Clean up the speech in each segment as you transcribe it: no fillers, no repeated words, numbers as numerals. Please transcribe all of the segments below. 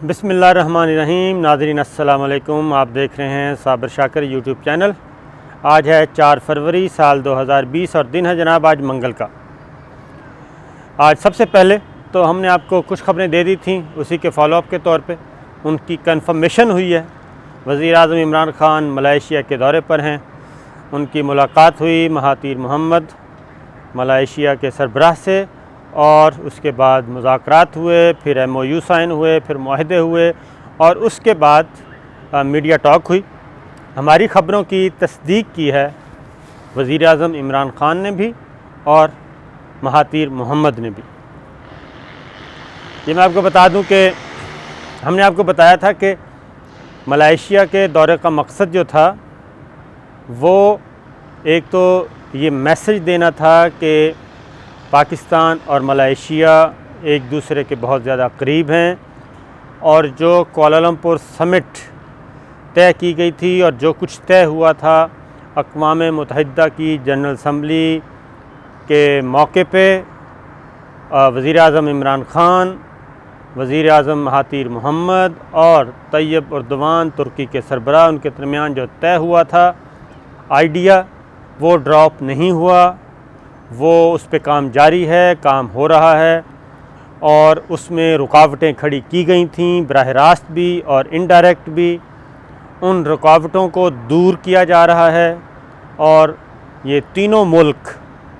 बिस्मिल्लाहिर्रहमानिर्रहीम। नाज़रीन अस्सलाम वालेकुम। आप देख रहे हैं साबिर शाकिर यूट्यूब चैनल। आज है 4 फरवरी साल 2020 और दिन है जनाब आज मंगल का। आज सबसे पहले तो हमने आपको कुछ खबरें दे दी थी, उसी के फॉलोअप के तौर पे उनकी कंफर्मेशन हुई है। वज़ीर आज़म इमरान ख़ान मलेशिया के दौरे पर हैं। उनकी मुलाकात हुई महातीर मोहम्मद मलेशिया के सरबराह से और उसके बाद मुज़ाकरात हुए, फिर MOU साइन हुए, फिर मुआहदे हुए और उसके बाद मीडिया टॉक हुई। हमारी ख़बरों की तस्दीक की है वज़ीर आज़म इमरान ख़ान ने भी और महातीर मोहम्मद ने भी। ये मैं आपको बता दूं कि हमने आपको बताया था कि मलेशिया के दौरे का मकसद जो था वो एक तो ये मैसेज देना था कि पाकिस्तान और मलेशिया एक दूसरे के बहुत ज़्यादा करीब हैं और जो कुआलालंपुर समिट तय की गई थी और जो कुछ तय हुआ था अक़वाम मुत्तहिदा की जनरल असम्बली के मौके पे वज़ीर आज़म इमरान ख़ान, वज़ीर आज़म महातीर मोहम्मद और तैयब उर्दवान तुर्की के सरबराह उनके दरमियान जो तय हुआ था आइडिया, वो ड्रॉप नहीं हुआ। वो उस पे काम जारी है, काम हो रहा है और उसमें रुकावटें खड़ी की गई थीं, बराह रास्त भी और इनडायरेक्ट भी। उन रुकावटों को दूर किया जा रहा है और ये तीनों मुल्क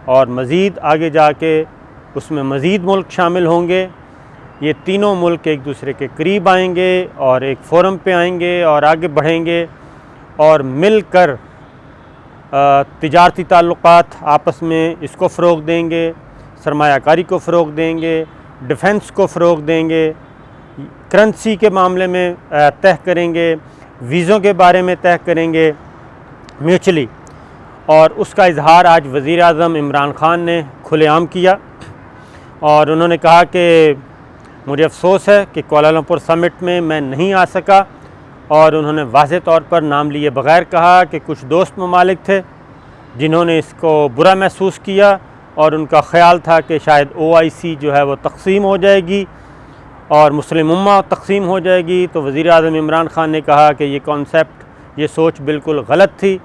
और मज़ीद आगे जाके उसमें मज़ीद मुल्क शामिल होंगे। ये तीनों मुल्क एक दूसरे के करीब आएंगे और एक फ़ोरम पे आएंगे और आगे बढ़ेंगे और मिलकर तिजारती ताल्लुक़ात आपस में इसको फ़रोग़ देंगे, सरमायाकारी को फ़रोग़ देंगे, डिफेंस को फ़रोग़ देंगे, करेंसी के मामले में तय करेंगे, वीज़ों के बारे में तय करेंगे म्यूचुअली। और उसका इजहार आज वज़ीर आज़म इमरान ख़ान ने खुलेआम किया और उन्होंने कहा कि मुझे अफ़सोस है कि कुआलालंपुर समिट में मैं नहीं आ सका। और उन्होंने वाज़ेह तौर पर नाम लिए बग़ैर कहा कि कुछ दोस्त ममालिक थे जिन्होंने इसको बुरा महसूस किया और उनका ख़्याल था कि शायद OIC जो है वो तक़सीम हो जाएगी और मुस्लिम उम्मा तक़सीम हो जाएगी। तो वज़ीर आज़म इमरान ख़ान ने कहा कि ये कॉन्सेप्ट, ये सोच बिल्कुल गलत थी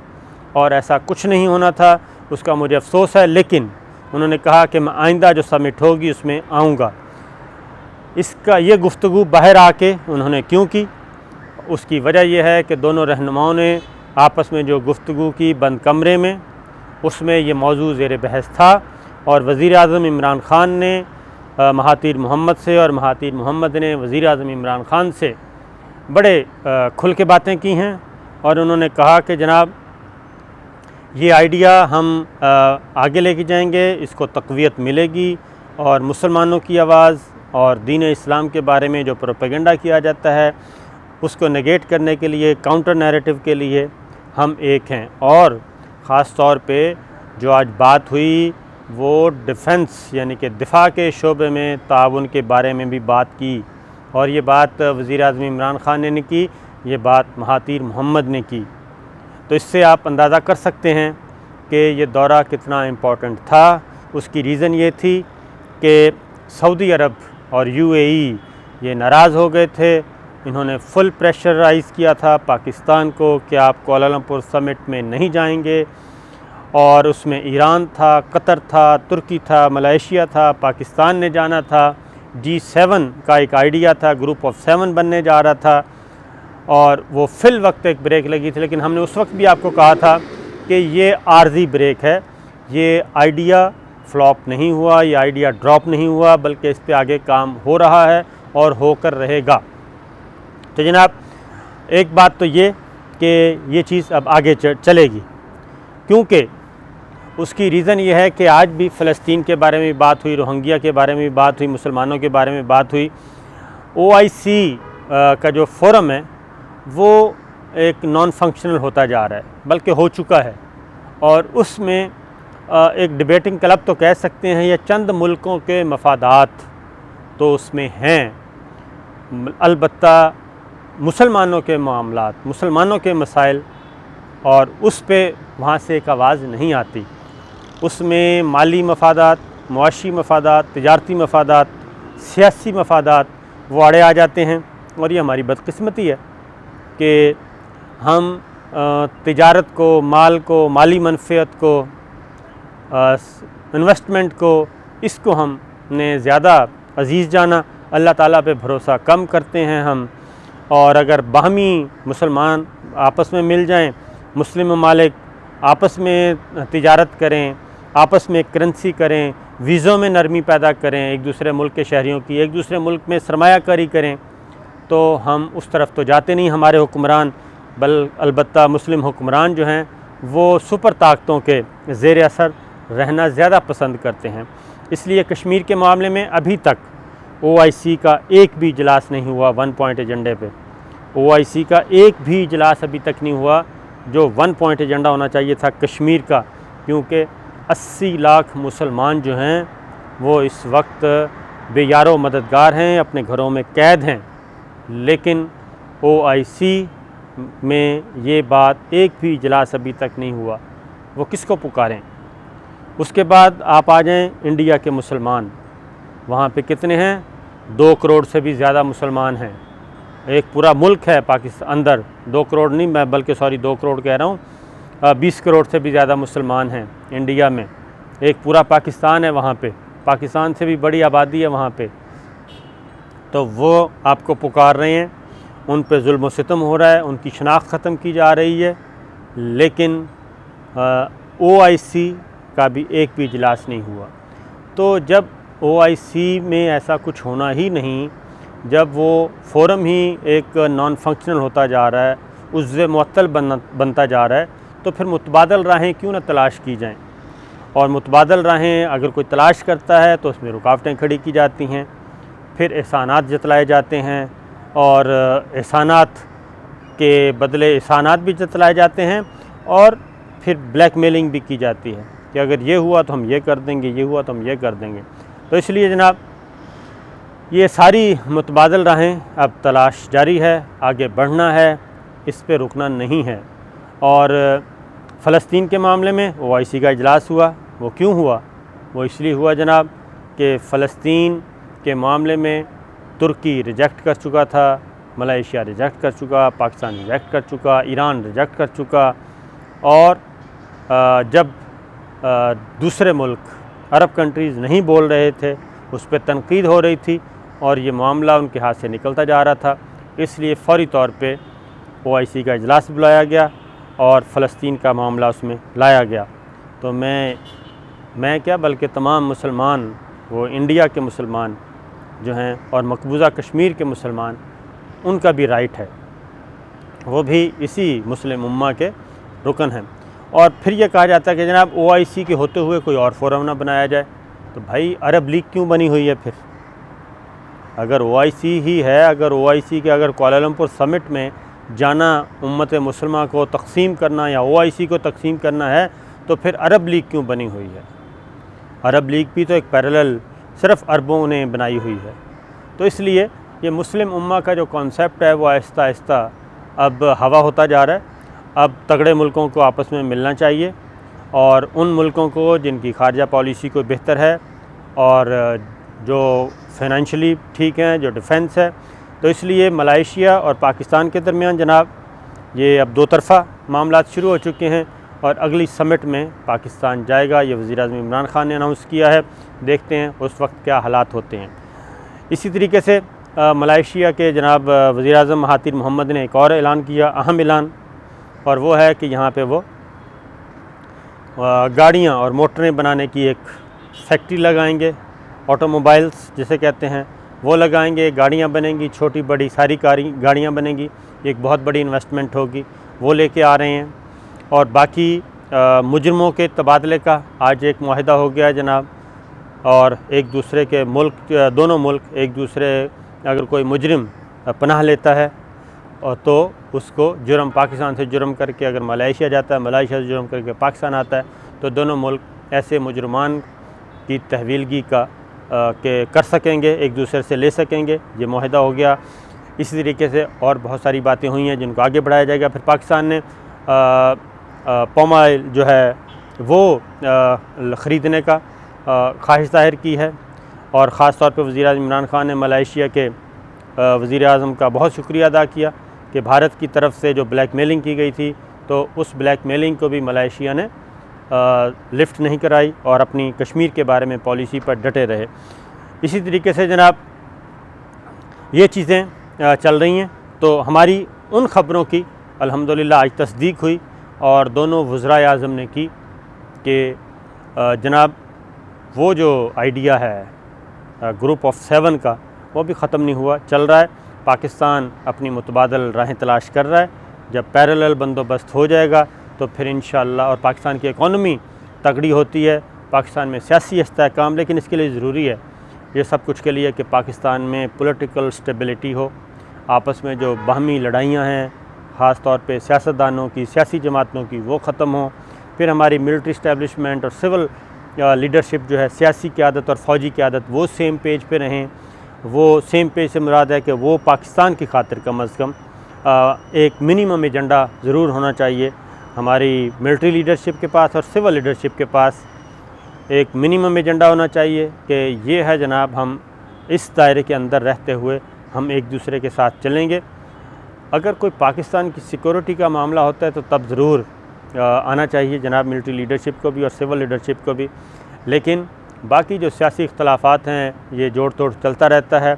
और ऐसा कुछ नहीं होना था, उसका मुझे अफ़सोस है। लेकिन उन्होंने कहा कि मैं आइंदा जो समिट होगी उसमें आऊँगा। इसका ये गुफ्तगू बाहर आके उन्होंने क्यों की, उसकी वजह यह है कि दोनों रहनुमाओं ने आपस में जो गुफ्तगू की बंद कमरे में, उसमें ये मौजू ज़ेर बहस था और वज़ीर आज़म इमरान ख़ान ने महातीर मोहम्मद से और महातीर मोहम्मद ने वज़ीर आज़म इमरान ख़ान से बड़े खुल के बातें की हैं और उन्होंने कहा कि जनाब ये आइडिया हम आगे लेके जाएंगे, इसको तक़वियत मिलेगी और मुसलमानों की आवाज़ और दीन इस्लाम के बारे में जो प्रोपेगेंडा किया जाता है उसको नेगेट करने के लिए, काउंटर नैरेटिव के लिए हम एक हैं। और ख़ास तौर पे जो आज बात हुई वो डिफेंस यानी कि दिफा के शोबे में ताउन के बारे में भी बात की और ये बात वज़ीर आज़म इमरान ख़ान ने की, ये बात महातीर मोहम्मद ने की। तो इससे आप अंदाज़ा कर सकते हैं कि ये दौरा कितना इम्पोर्टेंट था। उसकी रीज़न ये थी कि सऊदी अरब और UAE ये नाराज़ हो गए थे। इन्होंने फुल प्रेशराइज़ किया था पाकिस्तान को कि आप कुआलालंपुर समिट में नहीं जाएंगे और उसमें ईरान था, कतर था, तुर्की था, मलेशिया था, पाकिस्तान ने जाना था। G7 का एक आइडिया था, ग्रुप ऑफ 7 बनने जा रहा था और वो फिल वक्त एक ब्रेक लगी थी। लेकिन हमने उस वक्त भी आपको कहा था कि ये आर्जी ब्रेक है, ये आइडिया फ्लॉप नहीं हुआ, ये आइडिया ड्रॉप नहीं हुआ, बल्कि इस पर आगे काम हो रहा है और होकर रहेगा। तो जनाब एक बात तो ये कि ये चीज़ अब आगे चलेगी, क्योंकि उसकी रीज़न ये है कि आज भी फ़लस्तीन के बारे में बात हुई, रोहिंग्या के बारे में भी बात हुई, मुसलमानों के बारे में बात हुई। OIC का जो फ़ोरम है वो एक नॉन फंक्शनल होता जा रहा है, बल्कि हो चुका है और उसमें एक डिबेटिंग क्लब तो कह सकते हैं या चंद मुल्कों के मफादात तो उसमें हैं, अलबत्ता मुसलमानों के मामलात, मुसलमानों के मसाइल और उस पे वहाँ से एक आवाज़ नहीं आती। उसमें माली मफादात, मुआशी मफादात, तिजारती मफादात, सियासी मफादात वो आड़े आ जाते हैं और ये हमारी बदकिस्मती है कि हम तिजारत को, माल को, माली मनफ़ियत को, इन्वेस्टमेंट को, इसको हमने ज़्यादा अज़ीज़ जाना, अल्लाह ताला पे भरोसा कम करते हैं हम। और अगर बाहमी मुसलमान आपस में मिल जाएं, मुस्लिम ममालिक आपस में तिजारत करें, आपस में करेंसी करें, वीज़ों में नरमी पैदा करें, एक दूसरे मुल्क के शहरियों की एक दूसरे मुल्क में सरमायाकारी करें, तो हम उस तरफ तो जाते नहीं हमारे हुक्मरान, अलबत्ता मुस्लिम हुक्मरान जो हैं वो सुपर ताकतों के ज़ेर असर रहना ज़्यादा पसंद करते हैं। इसलिए कश्मीर के मामले में अभी तक OIC का एक भी इजलास नहीं हुआ 1 पॉइंट एजेंडे पे। OIC का एक भी इजलास अभी तक नहीं हुआ जो 1 पॉइंट एजेंडा होना चाहिए था कश्मीर का, क्योंकि 80 लाख मुसलमान जो हैं वो इस वक्त बेयारो मददगार हैं, अपने घरों में कैद हैं। लेकिन OIC में ये बात एक भी इजलास अभी तक नहीं हुआ, वो किसको पुकारें। उसके बाद आप आ जाएं इंडिया के मुसलमान, वहाँ पे कितने हैं? 2 करोड़ से भी ज़्यादा मुसलमान हैं। एक पूरा मुल्क है पाकिस्तान अंदर, 2 करोड़ नहीं, मैं बल्कि 2 करोड़ कह रहा हूँ, 20 करोड़ से भी ज़्यादा मुसलमान हैं इंडिया में। एक पूरा पाकिस्तान है वहाँ पे, पाकिस्तान से भी बड़ी आबादी है वहाँ पे। तो वो आपको पुकार रहे हैं, उन पे जुल्म व सितम हो रहा है, उनकी शनाख्त ख़त्म की जा रही है, लेकिन OIC का भी एक भी इजलास नहीं हुआ। तो जब OIC में ऐसा कुछ होना ही नहीं, जब वो फ़ोरम ही एक नॉन फंक्शनल होता जा रहा है, उज़्वे मुअत्तल बनता जा रहा है, तो फिर मुतबादल राहें क्यों ना तलाश की जाएं। और मुतबादल राहें अगर कोई तलाश करता है तो उसमें रुकावटें खड़ी की जाती हैं, फिर एहसानात जतलाए जाते हैं, और एहसानात के बदले एहसानात भी जतलाए जाते हैं, और फिर ब्लैकमेलिंग भी की जाती है कि अगर ये हुआ तो हम ये कर देंगे, ये हुआ तो हम ये कर देंगे। तो इसलिए जनाब ये सारी मुतबादल राहें अब तलाश जारी है, आगे बढ़ना है, इस पे रुकना नहीं है। और फ़लस्तीन के मामले में OIC का इजलास हुआ, वो क्यों हुआ? वो इसलिए हुआ जनाब कि फ़लस्तीन के मामले में तुर्की रिजेक्ट कर चुका था, मलेशिया रिजेक्ट कर चुका, पाकिस्तान रिजेक्ट कर चुका, ईरान रिजेक्ट कर चुका, और जब दूसरे मुल्क अरब कंट्रीज़ नहीं बोल रहे थे, उस पर तनकीद हो रही थी और ये मामला उनके हाथ से निकलता जा रहा था, इसलिए फ़ौरी तौर पे OIC का इजलास बुलाया गया और फ़लस्तीन का मामला उसमें लाया गया। तो मैं क्या बल्कि तमाम मुसलमान, वो इंडिया के मुसलमान जो हैं और मकबूजा कश्मीर के मुसलमान, उनका भी राइट है, वो भी इसी मुस्लिम उम्मा के रुकन हैं। और फिर ये कहा जाता है कि जनाब OIC के होते हुए कोई और फोरम ना बनाया जाए। तो भाई अरब लीग क्यों बनी हुई है फिर? अगर OIC ही है, अगर OIC के अगर कुआलालंपुर समिट में जाना उम्मत मुसलमा को तकसीम करना या OIC को तकसीम करना है, तो फिर अरब लीग क्यों बनी हुई है? अरब लीग भी तो एक पैरेलल सिर्फ़ अरबों ने बनाई हुई है। तो इसलिए ये मुस्लिम उम्मा का जो कॉन्सेप्ट है वो आहिस्ता आहिस्ता अब हवा होता जा रहा है। अब तगड़े मुल्कों को आपस में मिलना चाहिए, और उन मुल्कों को जिनकी खारजा पॉलिसी को बेहतर है और जो फाइनेंशियली ठीक हैं, जो डिफेंस है। तो इसलिए मलेशिया और पाकिस्तान के दरमियान जनाब ये अब 2 तरफ़ा मामला शुरू हो चुके हैं, और अगली समिट में पाकिस्तान जाएगा, ये वज़ीर-ए-आज़म इमरान ख़ान ने अनाउंस किया है। देखते हैं उस वक्त क्या हालात होते हैं। इसी तरीके से मलेशिया के जनाब वज़ीर-ए-आज़म महातिर मोहम्मद ने एक और ऐलान किया, अहम ऐलान, और वो है कि यहाँ पे वो गाड़ियाँ और मोटरें बनाने की एक फैक्ट्री लगाएंगे, ऑटोमोबाइल्स जिसे कहते हैं वो लगाएंगे, गाड़ियाँ बनेंगी, छोटी बड़ी सारी गाड़ियाँ बनेंगी, एक बहुत बड़ी इन्वेस्टमेंट होगी, वो लेके आ रहे हैं। और बाकी मुजरमों के तबादले का आज एक मुआहिदा हो गया जनाब, और एक दूसरे के मुल्क, दोनों मुल्क एक दूसरे, अगर कोई मुजरिम पनाह लेता है और तो उसको जुर्म, पाकिस्तान से जुर्म करके अगर मलेशिया जाता है, मलेशिया से जुर्म करके पाकिस्तान आता है, तो दोनों मुल्क ऐसे मुजरमान की तहवीलगी का कर सकेंगे, एक दूसरे से ले सकेंगे। ये मुआहिदा हो गया। इसी तरीके से और बहुत सारी बातें हुई हैं जिनको आगे बढ़ाया जाएगा। फिर पाकिस्तान ने पाम ऑयल जो है वो ख़रीदने का ख्वाहिश ज़ाहिर की है, और ख़ास तौर पे वज़ीर-ए-आज़म इमरान ख़ान ने मलेशिया के वज़ीर आज़म का बहुत शुक्रिया अदा किया कि भारत की तरफ से जो ब्लैकमेलिंग की गई थी तो उस ब्लैकमेलिंग को भी मलेशिया ने लिफ्ट नहीं कराई और अपनी कश्मीर के बारे में पॉलिसी पर डटे रहे। इसी तरीके से जनाब ये चीज़ें चल रही हैं। तो हमारी उन ख़बरों की अल्हम्दुलिल्लाह आज तस्दीक हुई और दोनों वज़राए आज़म ने की कि जनाब वो जो आइडिया है ग्रुप ऑफ 7 का वो भी ख़त्म नहीं हुआ, चल रहा है। पाकिस्तान अपनी मुतबादल राहें तलाश कर रहा है। जब पैरेलल बंदोबस्त हो जाएगा तो फिर इंशाअल्लाह, और पाकिस्तान की इकॉनमी तगड़ी होती है, पाकिस्तान में सियासी इस्तेहकाम, लेकिन इसके लिए ज़रूरी है ये सब कुछ के लिए कि पाकिस्तान में पॉलिटिकल स्टेबिलिटी हो, आपस में जो बाहमी लड़ाइयाँ हैं ख़ास तौर पे सियासतदानों की, सियासी जमातों की, वो ख़त्म हो। फिर हमारी मिलिट्री इस्टेब्लिशमेंट और सिविल लीडरशिप जो है, सियासी क़यादत और फ़ौजी क़यादत, वो सेम पेज पे रहें। वो सेम पेज से मुराद है कि वो पाकिस्तान की खातिर कम अज़ कम एक मिनिमम एजेंडा ज़रूर होना चाहिए हमारी मिलिट्री लीडरशिप के पास और सिविल लीडरशिप के पास। एक मिनिमम एजेंडा होना चाहिए कि ये है जनाब, हम इस दायरे के अंदर रहते हुए हम एक दूसरे के साथ चलेंगे। अगर कोई पाकिस्तान की सिक्योरिटी का मामला होता है तो तब ज़रूर आना चाहिए जनाब मिलिट्री लीडरशिप को भी और सिविल लीडरशिप को भी। लेकिन बाकी जो सियासी इख्तलाफात हैं ये जोड़ तोड़ चलता रहता है।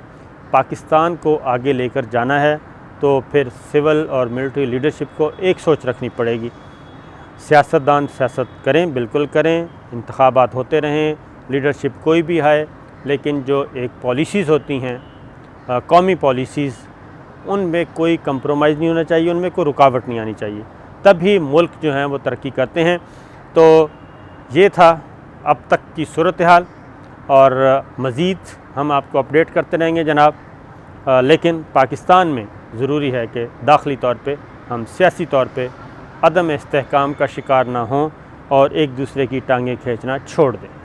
पाकिस्तान को आगे लेकर जाना है तो फिर सिविल और मिलिट्री लीडरशिप को एक सोच रखनी पड़ेगी। सियासतदान सियासत करें, बिल्कुल करें, इंतखाबात होते रहें, लीडरशिप कोई भी है, लेकिन जो एक पॉलिसीज़ होती हैं कौमी पॉलिसीज़, उनमें कोई कंप्रोमाइज़ नहीं होना चाहिए, उनमें कोई रुकावट नहीं आनी चाहिए, तभी मुल्क जो हैं वो तरक्की करते हैं। तो ये था अब तक की सूरत हाल और मज़ीद हम आपको अपडेट करते रहेंगे जनाब। लेकिन पाकिस्तान में ज़रूरी है कि दाखिली तौर पे हम सियासी तौर पे अदम इस्तेहकाम का शिकार ना हों और एक दूसरे की टांगें खींचना छोड़ दें।